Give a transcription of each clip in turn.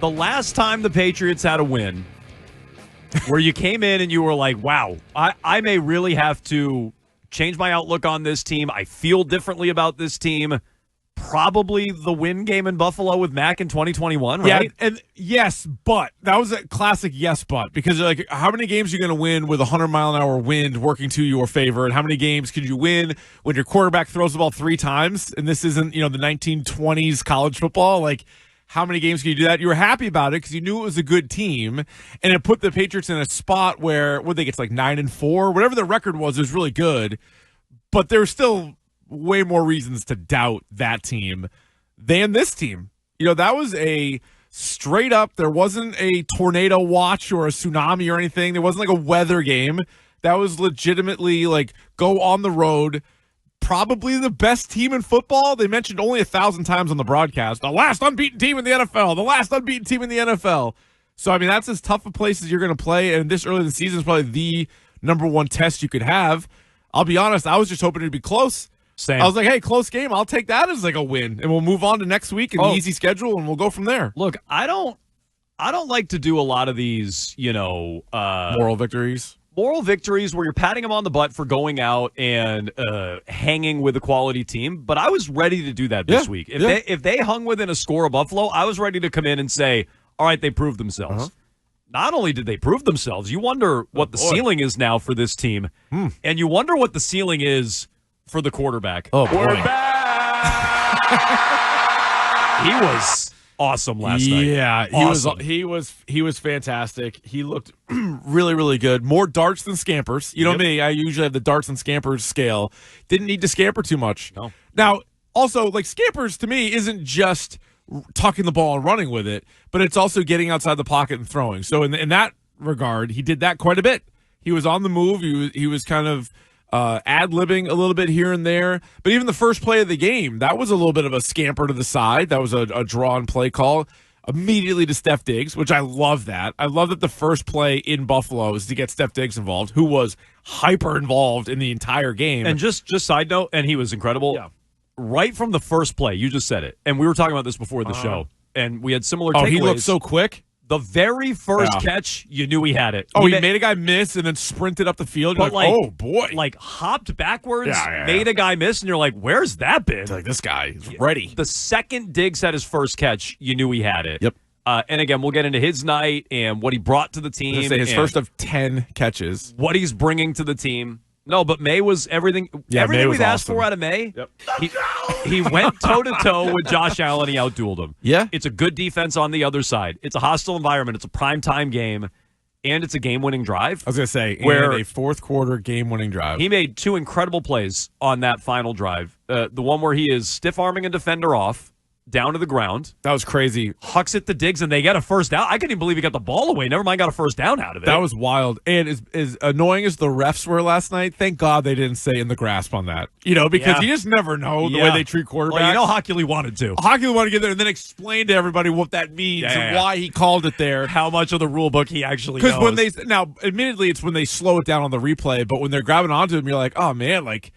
the last time the Patriots had a win where you came in and you were like, wow, I may really have to change my outlook on this team. I feel differently about this team. Probably the win game in Buffalo with Mac in 2021, right? Yeah, and yes, but that was a classic yes, but because like how many games are you going to win with 100-mile-an-hour wind working to your favor, and how many games could you win when your quarterback throws the ball 3 times? And this isn't the 1920s college football. Like, how many games can you do that? You were happy about it because you knew it was a good team, and it put the Patriots in a spot where what they get like 9-4, whatever the record was really good, but there's still way more reasons to doubt that team than this team. That was a straight up, there wasn't a tornado watch or a tsunami or anything. There wasn't like a weather game. That was legitimately like go on the road. Probably the best team in football. They mentioned only 1,000 times on the broadcast, the last unbeaten team in the NFL, the last unbeaten team in the NFL. So, I mean, that's as tough a place as you're going to play. And this early in the season is probably the number one test you could have. I'll be honest, I was just hoping it'd be close. Same. I was like, hey, close game. I'll take that as like a win, and we'll move on to next week, an easy schedule, and we'll go from there. Look, I don't like to do a lot of these, moral victories. Moral victories where you're patting them on the butt for going out and hanging with a quality team. But I was ready to do that this week. If they hung within a score of Buffalo, I was ready to come in and say, all right, they proved themselves. Not only did they prove themselves, you wonder what the ceiling is now for this team. And you wonder what the ceiling is for the quarterback. Oh, boy. We're back! He was awesome last night. Yeah, awesome. he was fantastic. He looked really, really good. More darts than scampers. You know me, I usually have the darts and scampers scale. Didn't need to scamper too much. No. Now, also, like scampers to me isn't just tucking the ball and running with it, but it's also getting outside the pocket and throwing. So in that regard, he did that quite a bit. He was on the move. He was kind of ad-libbing a little bit here and there. But even the first play of the game, that was a little bit of a scamper to the side. That was a drawn play call immediately to Steph Diggs, which I love that. I love that the first play in Buffalo is to get Steph Diggs involved, who was hyper involved in the entire game. And just side note, and he was incredible. Yeah. Right from the first play, you just said it. And we were talking about this before the show. And we had similar takeaways. He looked so quick. The very first catch, you knew he had it. He made a guy miss and then sprinted up the field. You're like, oh, boy. Like, hopped backwards, made a guy miss, and you're like, where's that been? It's like, this guy is ready. The second Diggs had his first catch, you knew he had it. Yep. And again, we'll get into his night and what he brought to the team. His first of 10 catches. What he's bringing to the team. No, but Maye was everything Maye we've asked for out of Maye. Yep. He went toe-to-toe with Josh Allen. He outdueled him. Yeah. It's a good defense on the other side. It's a hostile environment. It's a primetime game, and it's a game-winning drive. I was going to say, where a fourth-quarter game-winning drive. He made 2 incredible plays on that final drive. The one where he is stiff-arming a defender off, down to the ground. That was crazy. Hucks it to Diggs, and they get a first down. I couldn't even believe he got the ball away. Never mind got a first down out of it. That was wild. And as annoying as the refs were last night, thank God they didn't say in the grasp on that. Because you just never know the way they treat quarterbacks. Well, Hochuli wanted to. Hochuli wanted to get there and then explain to everybody what that means and why he called it there. How much of the rule book he actually knows. Because now, admittedly, it's when they slow it down on the replay, but when they're grabbing onto him, you're like, oh, man, like,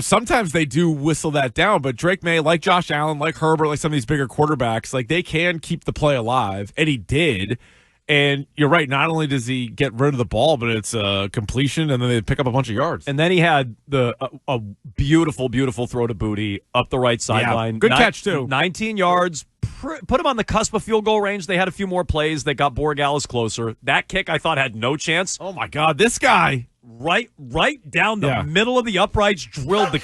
sometimes they do whistle that down, but Drake Maye, like Josh Allen, like Herbert, like some of these bigger quarterbacks, like they can keep the play alive, and he did. And you're right, not only does he get rid of the ball, but it's a completion, and then they pick up a bunch of yards. And then he had a beautiful, beautiful throw to Booty up the right sideline. Good catch, too. 19 yards, put him on the cusp of field goal range. They had a few more plays that got Borregales closer. That kick, I thought, had no chance. Oh, my God, this guy. Right down the middle of the uprights, drilled the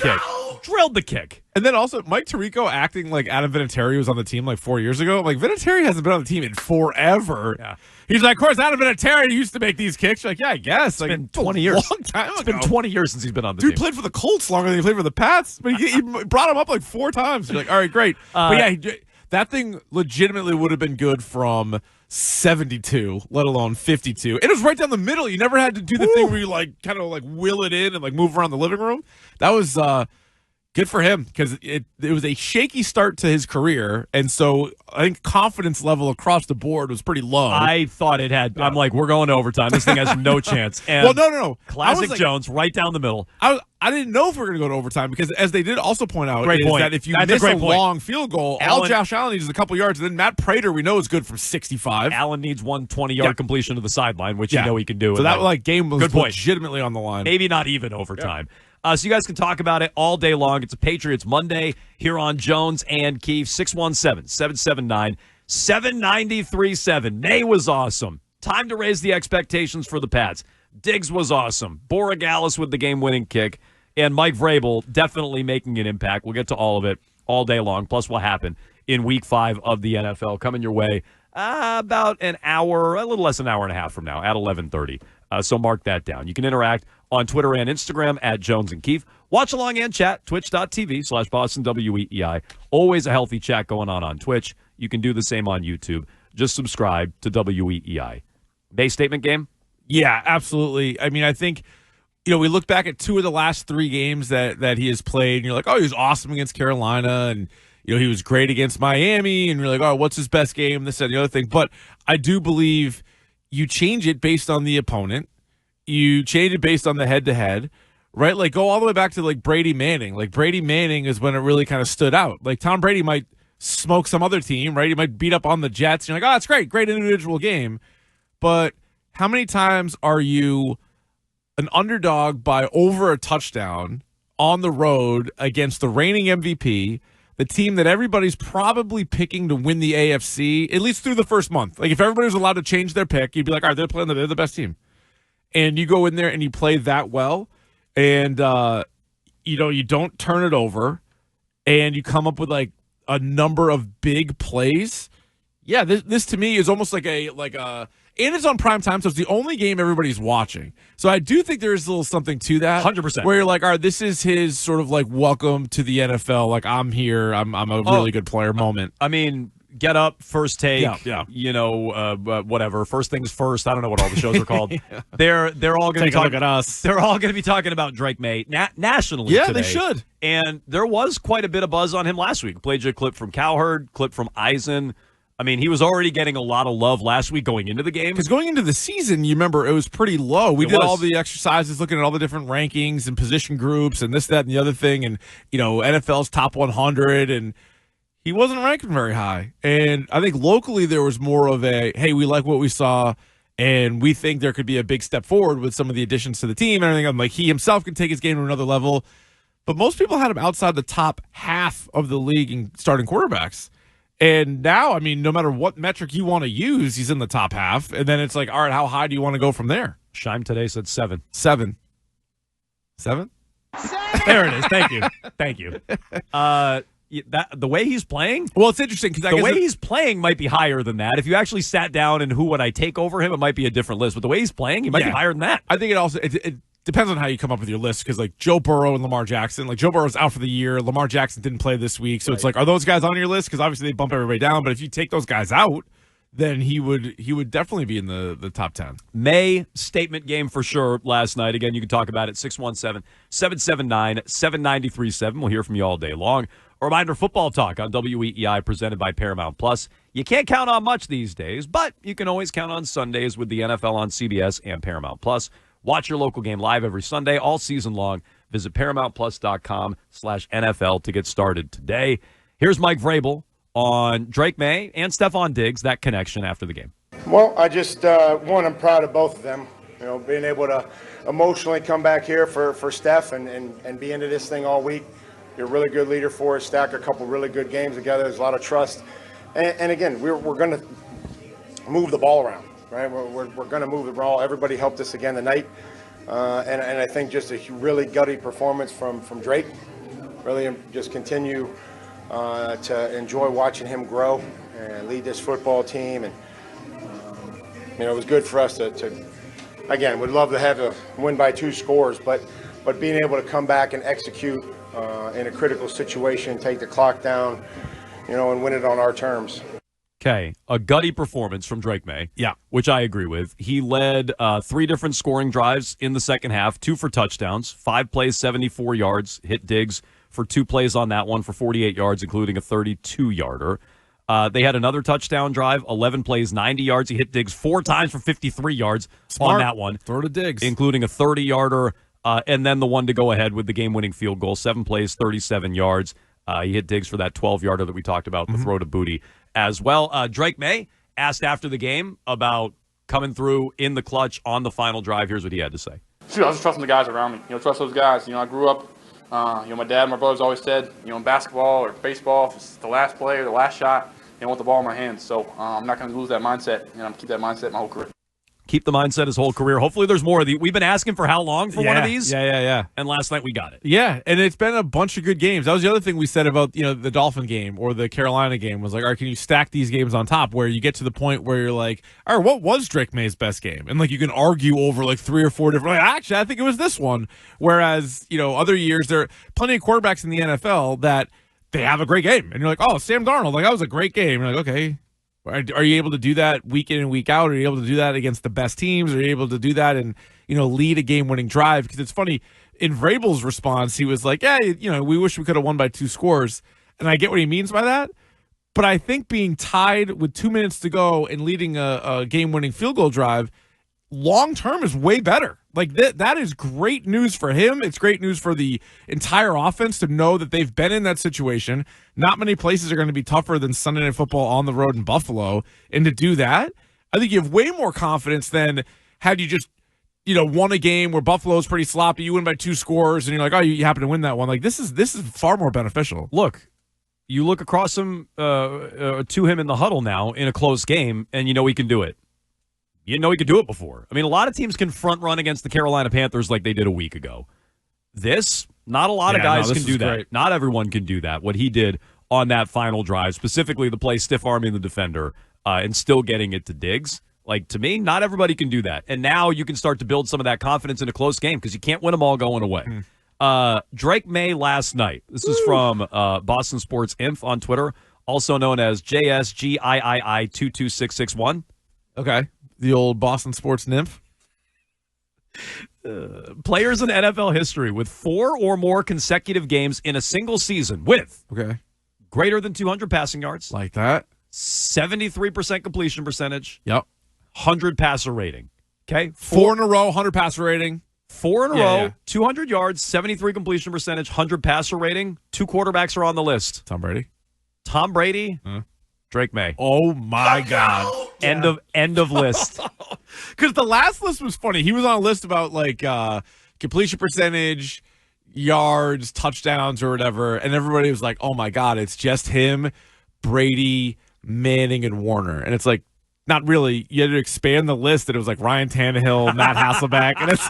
kick. And then also Mike Tirico acting like Adam Vinatieri was on the team like 4 years ago. Like Vinatieri hasn't been on the team in forever. Yeah. He's like, of course, Adam Vinatieri used to make these kicks. You're like, yeah, I guess. It's been 20 years. Long time ago. It's been 20 years since he's been on the team. Dude played for the Colts longer than he played for the Pats. But he brought him up like 4 times. You're like, all right, great. But yeah, that thing legitimately would have been good from 72, let alone 52. It was right down the middle. You never had to do the thing where you like kind of like will it in and like move around the living room. That was Good for him, because it was a shaky start to his career, and so I think confidence level across the board was pretty low. I thought it had. Yeah. I'm like, we're going to overtime. This thing has no chance. And well, no. Classic Jones, right down the middle. I didn't know if we were going to go to overtime, because as they did also point out, that if you miss a long field goal, all Josh Allen needs is a couple yards, and then Matt Prater, we know, is good from 65. Allen needs one 20-yard completion to the sideline, which you know he can do. So that game was legitimately on the line. Maybe not even overtime. Yeah. So you guys can talk about it all day long. It's a Patriots Monday here on Jones and Keefe. 617-779-7937. Maye was awesome. Time to raise the expectations for the Pats. Diggs was awesome. Borregales with the game-winning kick. And Mike Vrabel definitely making an impact. We'll get to all of it all day long, plus what happened in Week 5 of the NFL. Coming your way about an hour, a little less than an hour and a half from now at 11:30. So mark that down. You can interact on Twitter and Instagram at Jones and Keefe. Watch along and chat, twitch.tv/BostonWEEI. Always a healthy chat going on Twitch. You can do the same on YouTube. Just subscribe to WEEI. Bay statement game? Yeah, absolutely. I mean, I think, we look back at 2 of the last 3 games that he has played, and you're like, oh, he was awesome against Carolina, and he was great against Miami, and you're like, oh, what's his best game, this and the other thing. But I do believe you change it based on the opponent. You change it based on the head-to-head, right? Like, go all the way back to, like, Brady Manning. Like, Brady Manning is when it really kind of stood out. Like, Tom Brady might smoke some other team, right? He might beat up on the Jets. You're like, oh, that's great individual game. But how many times are you an underdog by over a touchdown on the road against the reigning MVP, the team that everybody's probably picking to win the AFC, at least through the first month? Like, if everybody was allowed to change their pick, you'd be like, all right, they're the best team. And you go in there and you play that well, and you don't turn it over, and you come up with like a number of big plays. Yeah, this to me is almost like a and it's on prime time, so it's the only game everybody's watching. So I do think there is a little something to that. 100%. Where you're like, all right, this is his sort of like welcome to the NFL. Like, I'm here. I'm a really good player moment. I mean, get up, first take, yeah. Whatever. First things first. I don't know what all the shows are called. Yeah. They're all going to look at us. They're all going to be talking about Drake Maye nationally. Yeah, today. They should. And there was quite a bit of buzz on him last week. Played you a clip from Cowherd, clip from Eisen. I mean, he was already getting a lot of love last week going into the game. Because going into the season, you remember, it was pretty low. We did all the exercises looking at all the different rankings and position groups and this, that, and the other thing. And, NFL's top 100. And he wasn't ranking very high. And I think locally there was more of a, hey, we like what we saw, and we think there could be a big step forward with some of the additions to the team and everything. I'm like, he himself can take his game to another level. But most people had him outside the top half of the league in starting quarterbacks. And now, I mean, no matter what metric you want to use, he's in the top half. And then it's like, all right, how high do you want to go from there? Shime today said 7. 7? 7? There it is. Thank you. The way he's playing? Well, it's interesting because the way he's playing might be higher than that. If you actually sat down and who would I take over him, it might be a different list. But the way he's playing, he might be higher than that. I think it also it depends on how you come up with your list, because like Joe Burrow and Lamar Jackson, like Joe Burrow's out for the year, Lamar Jackson didn't play this week, so It's like, are those guys on your list? Because obviously they bump everybody down. But if you take those guys out, then he would definitely be in the top 10. Maye statement game for sure last night. Again, you can talk about it 617-779-7937. We'll hear from you all day long. A reminder, football talk on WEEI presented by Paramount Plus. You can't count on much these days, but you can always count on Sundays with the NFL on CBS and Paramount Plus. Watch your local game live every Sunday, all season long. Visit ParamountPlus.com/NFL to get started today. Here's Mike Vrabel on Drake Maye and Stephon Diggs, that connection after the game. Well, I just, I'm proud of both of them. Being able to emotionally come back here for Steph and be into this thing all week. You're a really good leader for us, stack a couple really good games together. There's a lot of trust. And again, we're going to move the ball around. Right, we're going to move the ball. Everybody helped us again tonight, and I think just a really gutty performance from Drake. Really, just continue to enjoy watching him grow and lead this football team. And it was good for us to again, would love to have a win by 2 scores, but being able to come back and execute in a critical situation, take the clock down, and win it on our terms. Okay, a gutty performance from Drake Maye. Yeah. Which I agree with. He led 3 different scoring drives in the second half, 2 for touchdowns, 5 plays, 74 yards, hit Diggs for 2 plays on that one for 48 yards, including a 32-yarder. They had another touchdown drive, 11 plays, 90 yards. He hit Diggs 4 times for 53 yards on that one. Throw to Diggs. Including a 30-yarder, and then the one to go ahead with the game-winning field goal. 7 plays, 37 yards. He hit Diggs for that 12-yarder that we talked about, the throw to Booty as well. Drake Maye asked after the game about coming through in the clutch on the final drive. Here's what he had to say. Shoot, I was just trusting the guys around me. Trust those guys. I grew up, my dad and my brothers always said, in basketball or baseball, if it's the last play or the last shot, I want the ball in my hands. So I'm not going to lose that mindset, and I'm going to keep that mindset my whole career. Keep the mindset his whole career. Hopefully there's more of these. We've been asking for how long for one of these? Yeah. And last night we got it. Yeah, and it's been a bunch of good games. That was the other thing we said about, the Dolphin game or the Carolina game was like, all right, can you stack these games on top where you get to the point where you're like, all right, what was Drake Maye's best game? And you can argue over 3 or 4 different, actually, I think it was this one. Whereas, other years, there are plenty of quarterbacks in the NFL that they have a great game. And you're like, oh, Sam Darnold, that was a great game. And you're like, okay. Are you able to do that week in and week out? Are you able to do that against the best teams? Are you able to do that and, lead a game-winning drive? Because it's funny, in Vrabel's response, he was like, yeah, we wish we could have won by 2 scores. And I get what he means by that. But I think being tied with 2 minutes to go and leading a game-winning field goal drive, long-term is way better. That is great news for him. It's great news for the entire offense to know that they've been in that situation. Not many places are going to be tougher than Sunday Night Football on the road in Buffalo. And to do that, I think you have way more confidence than had you just, won a game where Buffalo's pretty sloppy. You win by 2 scores, and you're like, oh, you happen to win that one. This is far more beneficial. Look, you look across him to him in the huddle now in a close game, and he can do it. You know he could do it before. I mean, a lot of teams can front run against the Carolina Panthers like they did a week ago. Not a lot of guys can do that. Great. Not everyone can do that. What he did on that final drive, specifically the play stiff arming the defender and still getting it to Diggs. To me, not everybody can do that. And now you can start to build some of that confidence in a close game because you can't win them all going away. Drake Maye last night. This is from Boston Sports Inf on Twitter, also known as JSGIII22661. Okay. The old Boston Sports Nymph. Players in NFL history with 4 or more consecutive games in a single season with greater than 200 passing yards. Like that. 73% completion percentage. Yep. 100 passer rating. Okay. 4 in a row, 100 passer rating. 4 in a row, 200 yards, 73 completion percentage, 100 passer rating. 2 quarterbacks are on the list. Tom Brady. Drake Maye. Oh my God! End of list. Because the last list was funny. He was on a list about completion percentage, yards, touchdowns, or whatever, and everybody was like, "Oh my God, it's just him, Brady, Manning, and Warner." And it's like, not really. You had to expand the list. That it was like Ryan Tannehill, Matt Hasselbeck, and it's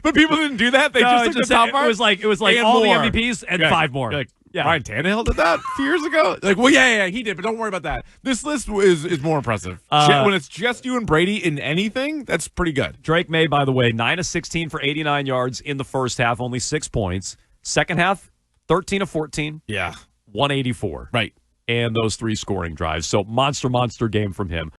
but people didn't do that. They just took the top part. It was like all more. the MVPs and 5 more. Ryan Tannehill did that a few years ago. He did, but don't worry about that. This list is more impressive. When it's just you and Brady in anything, that's pretty good. Drake Maye, by the way, 9 of 16 for 89 yards in the first half, only 6 points. Second half, 13 of 14. Yeah. 184. Right. And those 3 scoring drives. So monster game from him.